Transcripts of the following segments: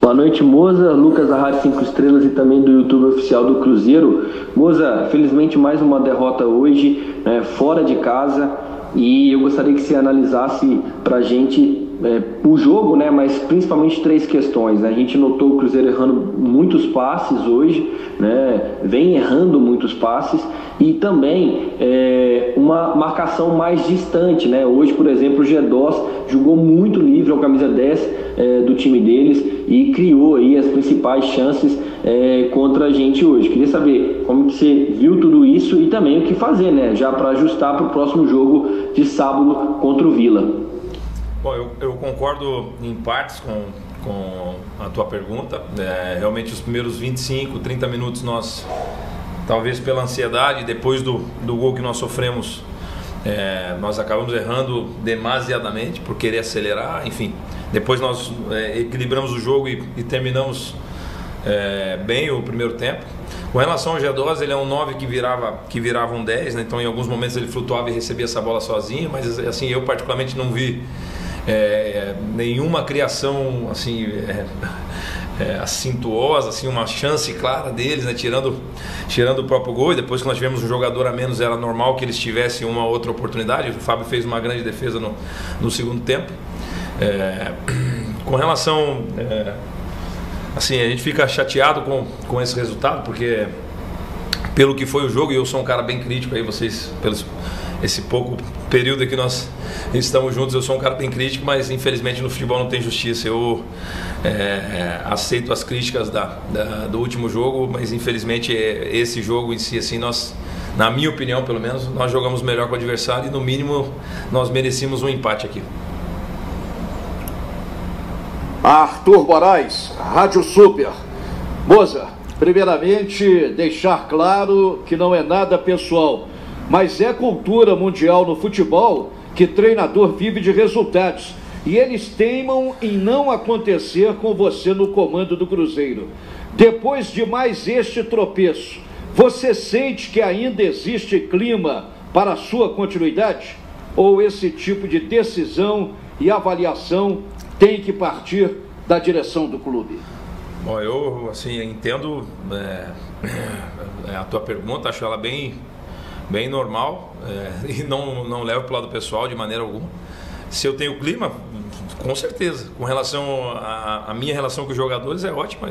Boa noite, Moza, Lucas da Rádio 5 Estrelas e também do YouTube oficial do Cruzeiro. Moza, felizmente mais uma derrota hoje, fora de casa, e eu gostaria que você analisasse pra gente o jogo, mas principalmente três questões. A gente notou o Cruzeiro errando muitos passes hoje, vem errando muitos passes, e também uma marcação mais distante, Hoje, por exemplo, o Gedós jogou muito livre ao camisa 10 do time deles e criou aí as principais chances contra a gente hoje. Queria saber como que você viu tudo isso e também o que fazer, já para ajustar para o próximo jogo de sábado contra o Vila. Bom, eu concordo em partes com a tua pergunta. Realmente os primeiros 25, 30 minutos nós, talvez pela ansiedade, depois do gol que nós sofremos, nós acabamos errando demasiadamente por querer acelerar, enfim. Depois nós equilibramos o jogo e terminamos bem o primeiro tempo. Com relação ao Gedós, ele é um 9 que virava um 10, então em alguns momentos ele flutuava e recebia essa bola sozinho, mas assim, eu particularmente não vi nenhuma criação assim acintuosa, assim, uma chance clara deles, tirando o próprio gol. E depois que nós tivemos um jogador a menos, era normal que eles tivessem uma outra oportunidade. O Fábio fez uma grande defesa no segundo tempo. Com relação assim, a gente fica chateado com esse resultado, porque pelo que foi o jogo, e eu sou um cara bem crítico aí, vocês, esse pouco período que nós estamos juntos, eu sou um cara bem crítico, mas infelizmente no futebol não tem justiça. Eu aceito as críticas do último jogo, mas infelizmente esse jogo em si, assim, nós, na minha opinião pelo menos, nós jogamos melhor com o adversário e no mínimo nós merecíamos um empate aqui. Arthur Moraes, Rádio Super. Moza, primeiramente deixar claro que não é nada pessoal, mas é cultura mundial no futebol que treinador vive de resultados, e eles teimam em não acontecer com você no comando do Cruzeiro. Depois de mais este tropeço, você sente que ainda existe clima para a sua continuidade? Ou esse tipo de decisão e avaliação tem que partir da direção do clube? Bom, eu assim entendo a tua pergunta, acho ela bem normal, e não levo para o lado pessoal de maneira alguma. Se eu tenho clima, com certeza. Com relação à minha relação com os jogadores, é ótima.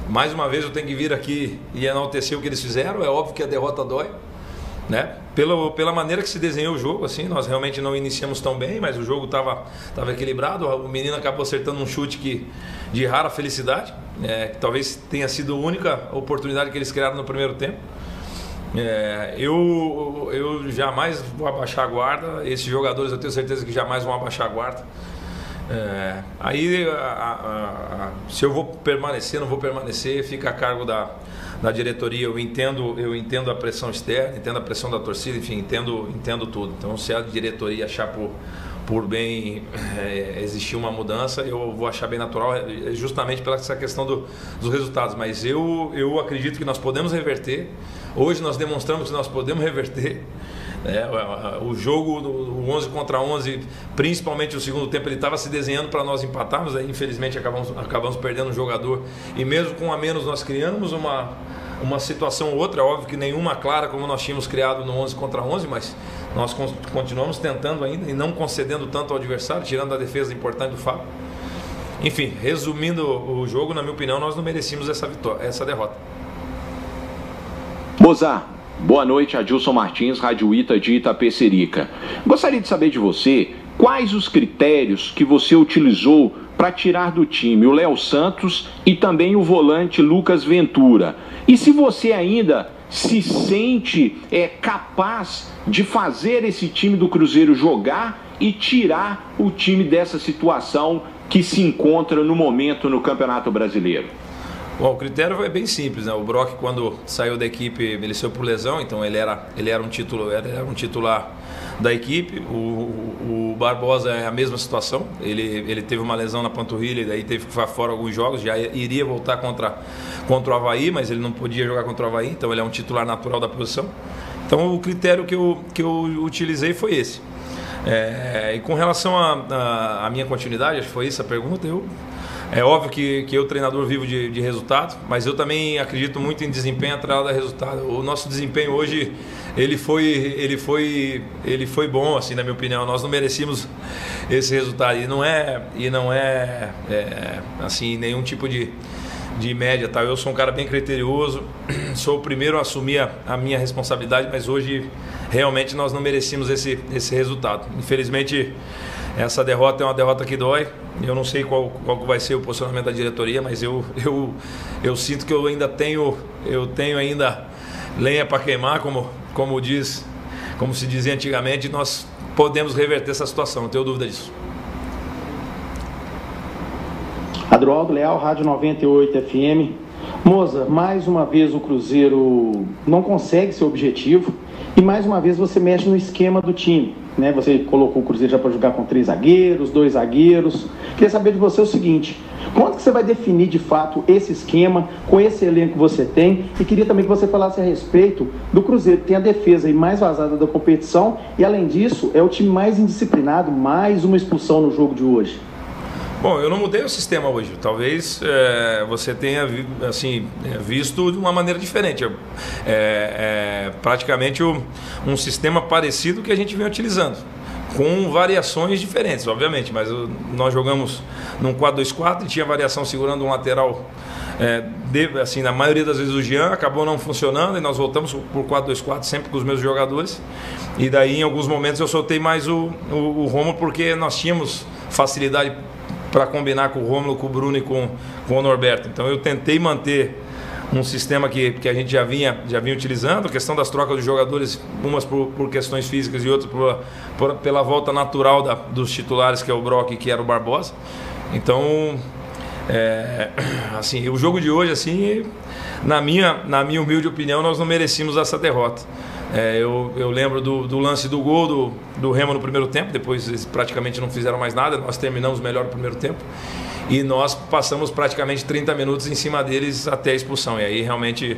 Mais uma vez eu tenho que vir aqui e enaltecer o que eles fizeram. É óbvio que a derrota dói, pela maneira que se desenhou o jogo, assim, nós realmente não iniciamos tão bem, mas o jogo estava equilibrado. O menino acabou acertando um chute de rara felicidade, que talvez tenha sido a única oportunidade que eles criaram no primeiro tempo. Eu jamais vou abaixar a guarda. Esses jogadores eu tenho certeza que jamais vão abaixar a guarda. Se eu vou permanecer, não vou permanecer, fica a cargo da diretoria. Eu entendo a pressão externa, entendo a pressão da torcida, enfim, entendo tudo. Então, se a diretoria achar por bem existir uma mudança, eu vou achar bem natural, justamente pela essa questão dos resultados. Mas eu acredito que nós podemos reverter. Hoje nós demonstramos que nós podemos reverter. O jogo, o 11 contra 11, principalmente o segundo tempo, ele estava se desenhando para nós empatarmos. Infelizmente acabamos perdendo um jogador, e mesmo com a menos nós criamos uma situação ou outra. É óbvio que nenhuma clara como nós tínhamos criado no 11 contra 11, mas nós continuamos tentando ainda e não concedendo tanto ao adversário, tirando a defesa importante do Fábio. Enfim, resumindo o jogo, na minha opinião, nós não merecíamos essa derrota. Moza, boa noite, Adilson Martins, Rádio Ita de Itapecerica. Gostaria de saber de você quais os critérios que você utilizou para tirar do time o Léo Santos e também o volante Lucas Ventura. E se você ainda se sente capaz de fazer esse time do Cruzeiro jogar e tirar o time dessa situação que se encontra no momento no Campeonato Brasileiro. Bom, o critério é bem simples, O Brock, quando saiu da equipe, ele saiu por lesão, então ele era um titular da equipe. O Barbosa é a mesma situação, ele teve uma lesão na panturrilha e daí teve que ficar fora alguns jogos, já iria voltar contra o Avaí, mas ele não podia jogar contra o Avaí, então ele é um titular natural da posição. Então o critério que eu utilizei foi esse. E com relação à minha continuidade, acho que foi essa a pergunta, É óbvio que eu, treinador, vivo de resultado, mas eu também acredito muito em desempenho atrelado a resultado. O nosso desempenho hoje, ele foi bom, assim, na minha opinião. Nós não merecíamos esse resultado e não é assim, nenhum tipo de média, tá? Eu sou um cara bem criterioso, sou o primeiro a assumir a minha responsabilidade, mas hoje realmente nós não merecíamos esse resultado. Infelizmente, essa derrota é uma derrota que dói. Eu não sei qual vai ser o posicionamento da diretoria, mas eu sinto que eu tenho ainda lenha para queimar, como se dizia antigamente. Nós podemos reverter essa situação, não tenho dúvida disso. Adroaldo Leal, Rádio 98 FM. Moza, mais uma vez o Cruzeiro não consegue seu objetivo e mais uma vez você mexe no esquema do time, né? Você colocou o Cruzeiro já para jogar com 3 zagueiros, 2 zagueiros. Queria saber de você o seguinte: quando que você vai definir de fato esse esquema com esse elenco que você tem? E queria também que você falasse a respeito do Cruzeiro, que tem a defesa aí mais vazada da competição e, além disso, é o time mais indisciplinado, mais uma expulsão no jogo de hoje. Bom, eu não mudei o sistema hoje. Talvez você tenha visto de uma maneira diferente. Praticamente um sistema parecido que a gente vem utilizando, com variações diferentes, obviamente. Mas nós jogamos num 4-2-4 e tinha variação segurando um lateral. Na maioria das vezes o Jean acabou não funcionando e nós voltamos por 4-2-4 sempre com os mesmos jogadores. E daí, em alguns momentos, eu soltei mais o Rômulo, porque nós tínhamos facilidade para combinar com o Rômulo, com o Bruno e com o Norberto. Então eu tentei manter um sistema que a gente já vinha utilizando, a questão das trocas de jogadores, umas por questões físicas e outras pela volta natural dos titulares, que é o Brock e que era o Barbosa. Então, o jogo de hoje, assim, na minha humilde opinião, nós não merecíamos essa derrota. Eu lembro do lance do gol do Remo no primeiro tempo. Depois eles praticamente não fizeram mais nada. Nós terminamos melhor o primeiro tempo e nós passamos praticamente 30 minutos em cima deles até a expulsão. E aí realmente,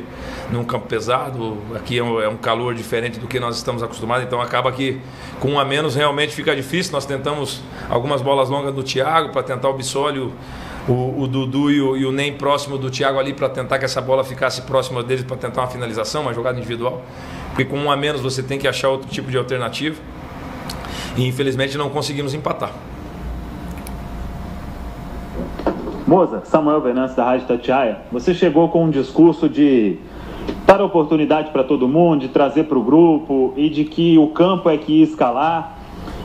num campo pesado, aqui é um calor diferente do que nós estamos acostumados, então acaba que com 1 a menos realmente fica difícil. Nós tentamos algumas bolas longas do Thiago para tentar o Bissoli, o Dudu e o Nem próximo do Thiago ali, para tentar que essa bola ficasse próxima deles, para tentar uma finalização, uma jogada individual. Porque com 1 a menos você tem que achar outro tipo de alternativa. E infelizmente não conseguimos empatar. Moza, Samuel Venâncio da Rádio Itatiaia. Você chegou com um discurso de dar oportunidade para todo mundo, de trazer para o grupo e de que o campo é que ia escalar.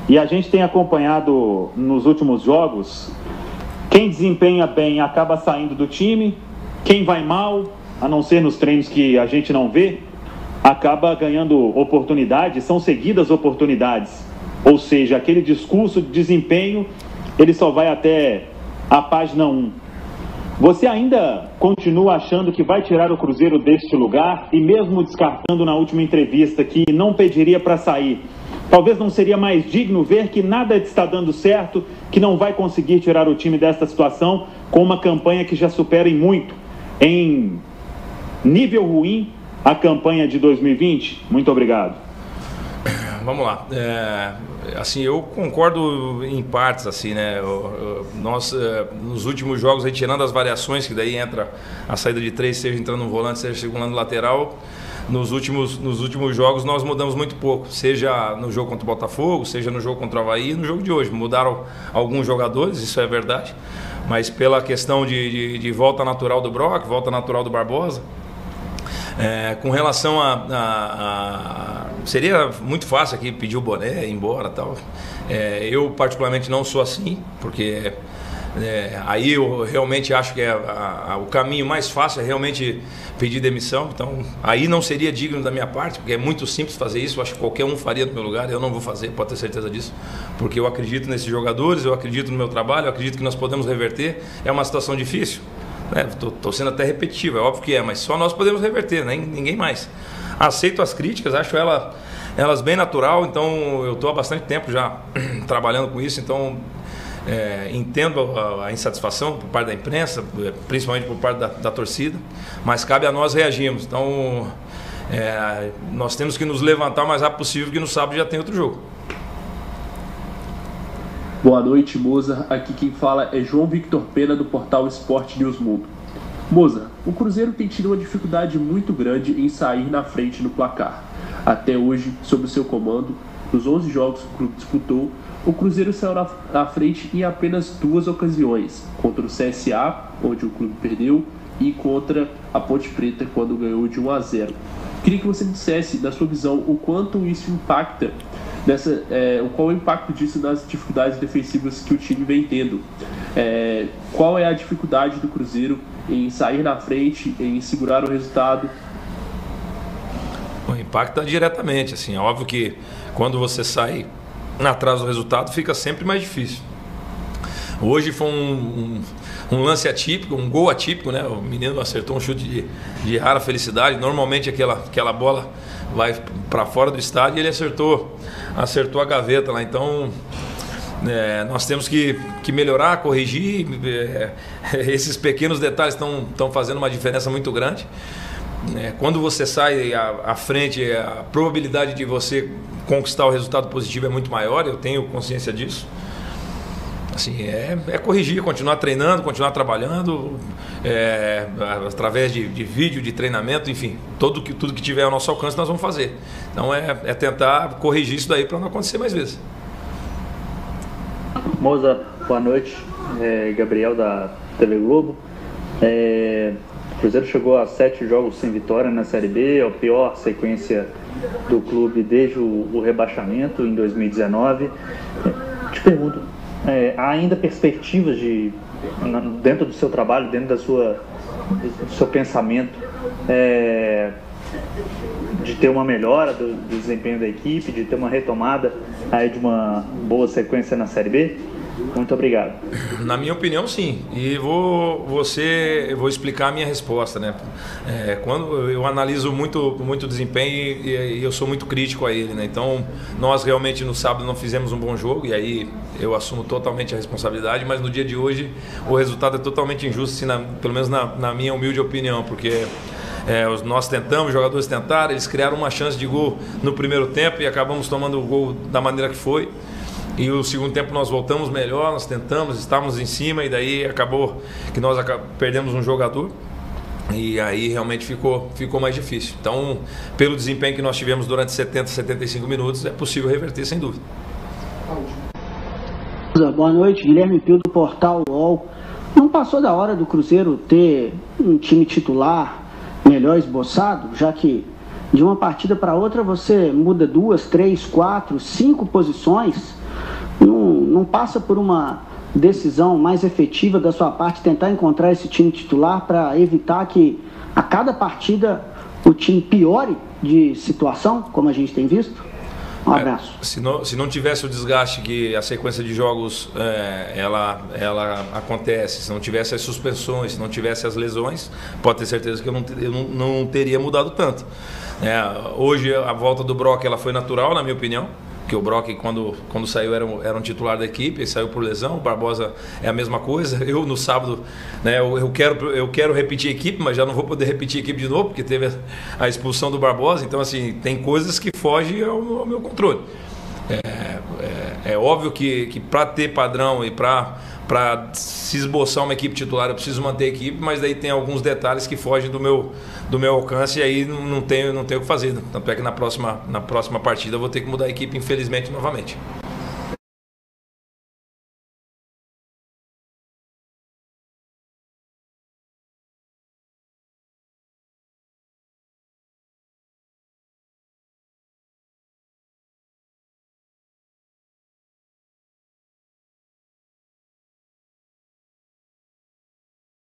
E a gente tem acompanhado nos últimos jogos, quem desempenha bem acaba saindo do time, quem vai mal, a não ser nos treinos que a gente não vê, acaba ganhando oportunidades, são seguidas oportunidades. Ou seja, aquele discurso de desempenho, ele só vai até a página 1. Você ainda continua achando que vai tirar o Cruzeiro deste lugar e mesmo descartando na última entrevista que não pediria para sair, talvez não seria mais digno ver que nada está dando certo, que não vai conseguir tirar o time desta situação com uma campanha que já supera em muito, em nível ruim, a campanha de 2020? Muito obrigado. Vamos lá. Eu concordo em partes, assim, né? Nós, nos últimos jogos, retirando as variações, que daí entra a saída de 3, seja entrando no volante, seja segurando lateral, nos últimos jogos nós mudamos muito pouco, seja no jogo contra o Botafogo, seja no jogo contra o Avaí e no jogo de hoje. Mudaram alguns jogadores, isso é verdade, mas pela questão de volta natural do Brock, volta natural do Barbosa. Com relação seria muito fácil aqui pedir o boné, ir embora e tal. Eu particularmente não sou assim, porque aí eu realmente acho que o caminho mais fácil é realmente pedir demissão. Então aí não seria digno da minha parte, porque é muito simples fazer isso. Eu acho que qualquer um faria no meu lugar. Eu não vou fazer, pode ter certeza disso, porque eu acredito nesses jogadores, eu acredito no meu trabalho, eu acredito que nós podemos reverter. É uma situação difícil, estou sendo até repetitivo, é óbvio que mas só nós podemos reverter, ninguém mais. Aceito as críticas, acho elas bem natural. Então eu estou há bastante tempo já trabalhando com isso, então entendo a insatisfação por parte da imprensa, principalmente por parte da torcida, mas cabe a nós reagirmos. Então nós temos que nos levantar o mais rápido possível, que no sábado já tem outro jogo. Boa noite, Moza. Aqui quem fala é João Victor Pena, do portal Esporte News Mundo. Moza, o Cruzeiro tem tido uma dificuldade muito grande em sair na frente no placar. Até hoje, sob o seu comando, nos 11 jogos que o clube disputou, o Cruzeiro saiu na frente em apenas 2 ocasiões, contra o CSA, onde o clube perdeu, e contra a Ponte Preta, quando ganhou de 1-0. Queria que você dissesse, na sua visão, o quanto isso impacta, qual é o impacto disso nas dificuldades defensivas que o time vem tendo. Qual é a dificuldade do Cruzeiro em sair na frente, em segurar o resultado? Impacta diretamente, assim, é óbvio que quando você sai atrás do resultado fica sempre mais difícil. Hoje foi um lance atípico, um gol atípico, né? O menino acertou um chute de rara felicidade. Normalmente aquela bola vai para fora do estádio e ele acertou a gaveta lá. Então nós temos que melhorar, corrigir. Esses pequenos detalhes estão fazendo uma diferença muito grande. Quando você sai à frente, a probabilidade de você conquistar o resultado positivo é muito maior, eu tenho consciência disso. Assim, corrigir, continuar treinando, continuar trabalhando, através de vídeo, de treinamento, enfim, tudo que tiver ao nosso alcance nós vamos fazer. Então é tentar corrigir isso daí para não acontecer mais vezes. Moza, boa noite, Gabriel da TV Globo. O Cruzeiro chegou a 7 jogos sem vitória na Série B, a pior sequência do clube desde o rebaixamento em 2019. Te pergunto, há ainda perspectivas dentro do seu trabalho, dentro do seu pensamento, de ter uma melhora do desempenho da equipe, de ter uma retomada aí de uma boa sequência na Série B? Muito obrigado. Na minha opinião, sim. E vou explicar a minha resposta, né? Quando eu analiso muito desempenho e eu sou muito crítico a ele, né? Então, nós realmente no sábado não fizemos um bom jogo e aí eu assumo totalmente a responsabilidade, mas no dia de hoje o resultado é totalmente injusto, assim, pelo menos na minha humilde opinião, porque nós tentamos, os jogadores tentaram, eles criaram uma chance de gol no primeiro tempo e acabamos tomando o gol da maneira que foi. E o segundo tempo nós voltamos melhor, nós tentamos, estávamos em cima e daí acabou que nós perdemos um jogador e aí realmente ficou mais difícil. Então, pelo desempenho que nós tivemos durante 70, 75 minutos, é possível reverter sem dúvida. Boa noite, Guilherme Pio do Portal UOL. Não passou da hora do Cruzeiro ter um time titular melhor esboçado, já que de uma partida para outra você muda 2, 3, 4, 5 posições? Não passa por uma decisão mais efetiva da sua parte tentar encontrar esse time titular para evitar que a cada partida o time piore de situação, como a gente tem visto? Um abraço. Se não tivesse o desgaste que a sequência de jogos ela acontece, se não tivesse as suspensões, se não tivesse as lesões, pode ter certeza que eu não teria mudado tanto. Hoje a volta do Brock ela foi natural, na minha opinião. Porque o Brock, quando saiu, era um titular da equipe, ele saiu por lesão. O Barbosa é a mesma coisa. Eu, no sábado, né, eu quero repetir a equipe, mas já não vou poder repetir a equipe de novo, porque teve a expulsão do Barbosa. Então, assim, tem coisas que fogem ao meu controle. É óbvio que para ter padrão e para se esboçar uma equipe titular, eu preciso manter a equipe, mas daí tem alguns detalhes que fogem do meu alcance e aí não tenho o que fazer. Tanto é que na próxima partida eu vou ter que mudar a equipe, infelizmente, novamente.